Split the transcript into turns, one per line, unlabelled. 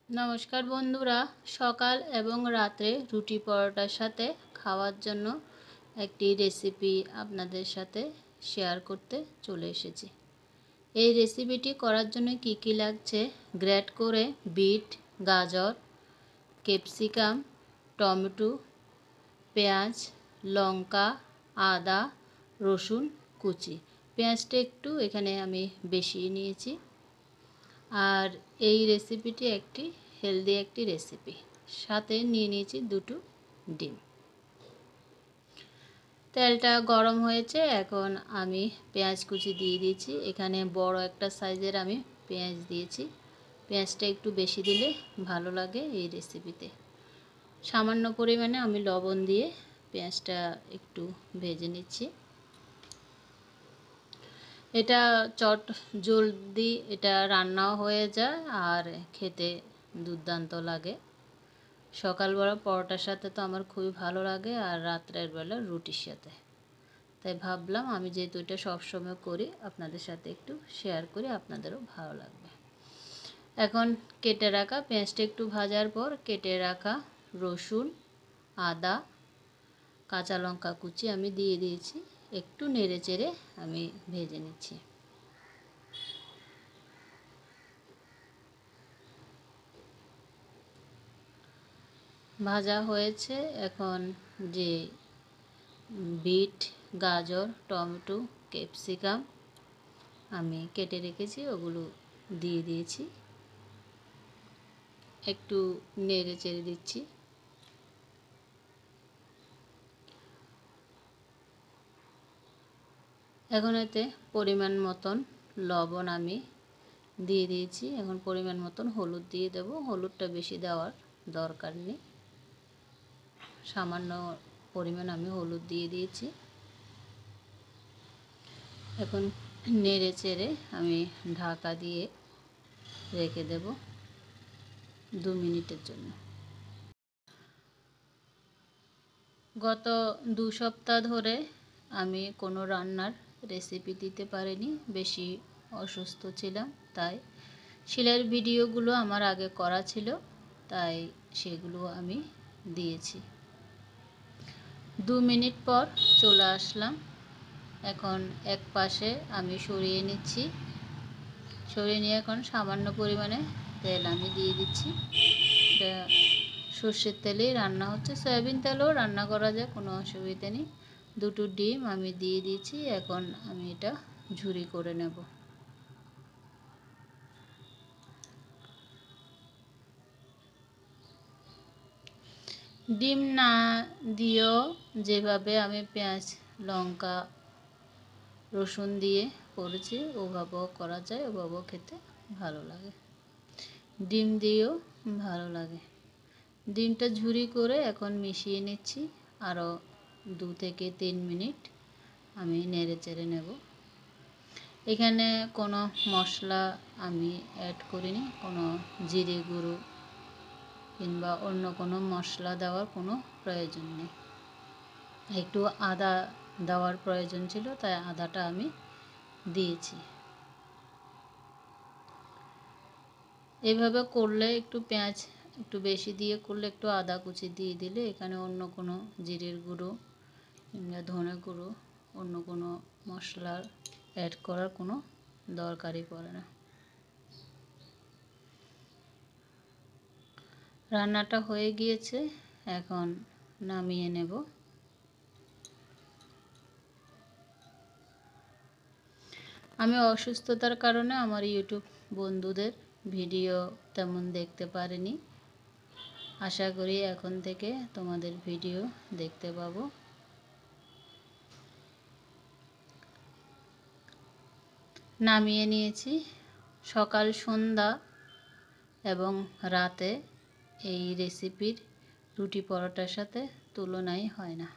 নমস্কার বন্ধুরা, সকাল এবং রাতে রুটি পরোটার সাথে খাওয়ার জন্য একটি রেসিপি আপনাদের সাথে শেয়ার করতে চলে এসেছি। এই রেসিপিটি করার জন্য কি কি লাগছে: গ্রেট করে বিট, গাজর, ক্যাপসিকাম, টমেটো, পেঁয়াজ, লঙ্কা, আদা, রসুন কুচি। পেঁয়াজটা একটু এখানে আমি বেশি নিয়েছি। আর এই রেসিপিটি একটি হেলদি একটি রেসিপি। সাথে নিয়ে নিয়েছি দুটো ডিম। তেলটা গরম হয়েছে, এখন আমি পেঁয়াজ কুচি দিয়ে দিয়েছি। এখানে বড় একটা সাইজের আমি পেঁয়াজ দিয়েছি। পেঁয়াজটা একটু বেশি দিলে ভালো লাগে এই রেসিপিতে। সামান্য পরিমাণে আমি লবণ দিয়ে পেঁয়াজটা একটু ভেজে নিচ্ছি। এটা জলদি এটা রান্নাও হয়ে যায় আর খেতে দুর্দান্ত লাগে। সকালবেলা পরোটার সাথে তো আমার খুবই ভালো লাগে, আর রাত্রের বেলা রুটির সাথে। তাই ভাবলাম আমি যেহেতু এটা সবসময় করি, আপনাদের সাথে একটু শেয়ার করি, আপনাদেরও ভালো লাগবে। এখন কেটে রাখা পেঁয়াজটা একটু ভাজার পর কেটে রাখা রসুন, আদা, কাঁচা লঙ্কা কুচি আমি দিয়ে দিয়েছি। একটু নেড়ে চেড়ে আমি ভেজে নিচ্ছি। ভাজা হয়েছে, এখন যে বিট, গাজর, টমেটো, ক্যাপসিকাম আমি কেটে রেখেছি ওগুলো দিয়ে দিয়েছি। একটু নেড়ে চেড়ে দিচ্ছি। এখন এতে পরিমাণ মতন লবণ আমি দিয়ে দিয়েছি। এখন পরিমাণ মতন হলুদ দিয়ে দেব। হলুদটা বেশি দেওয়ার দরকার নেই, সামান্য পরিমাণ আমি হলুদ দিয়ে দিয়েছি। এখন নেড়ে চেড়ে আমি ঢাকা দিয়ে রেখে দেব 2 মিনিটের জন্য। গত 2 সপ্তাহ ধরে আমি কোনো রান্নার রেসিপি দিতে পারিনি, বেশি অসুস্থ ছিলাম। তাই সেলাইয়ের ভিডিওগুলো আমার আগে করা ছিল, তাই সেগুলো আমি দিয়েছি। 2 মিনিট পর চলে আসলাম। এখন এক পাশে আমি সরিয়ে নিচ্ছি। সরিয়ে নিয়ে এখন সামান্য পরিমাণে তেল আমি দিয়ে দিচ্ছি। এটা সর্ষের তেলেই রান্না হচ্ছে, সয়াবিন তেলেও রান্না করা যায়, কোনো অসুবিধা নেই। 2টো ডিম আমি দিয়ে দিয়েছি। এখন আমি এটা ঝুরি করে নেব। ডিম না দিয়েও যেভাবে আমি পেঁয়াজ, লঙ্কা, রসুন দিয়ে করেছি ওভাবেও করা যায়, ওভাবেও খেতে ভালো লাগে। ডিম দিয়েও ভালো লাগে। ডিমটা ঝুরি করে এখন মিশিয়ে নিচ্ছি। আরও 2 থেকে 3 মিনিট আমি নেড়ে চেড়ে নেব। এখানে কোনো মশলা আমি অ্যাড করিনি, কোনো জিরে গুঁড়ো কিংবা অন্য কোনো মশলা দেওয়ার কোনো প্রয়োজন নেই। একটু আদা দেওয়ার প্রয়োজন ছিল, তাই আদাটা আমি দিয়েছি। এভাবে করলে একটু পেঁয়াজ একটু বেশি দিয়ে করলে একটু আদা কুচি দিয়ে দিলে, এখানে অন্য কোনো জিরের গুঁড়ো কিংবা ধনে গুঁড়ো অন্য কোনো মশলার অ্যাড করার কোনো দরকারই পড়ে না। রান্নাটা হয়ে গিয়েছে, এখন নামিয়ে নেব। আমি অসুস্থতার কারণে আমার ইউটিউব বন্ধুদের ভিডিও তেমন দেখতে পারিনি। আশা করি এখন থেকে তোমাদের ভিডিও দেখতে পাবো। নামিয়ে নিয়েছি। সকাল, সন্ধ্যা এবং রাতে এই রেসিপির রুটি পরোটার সাথে তুলনাই হয় না।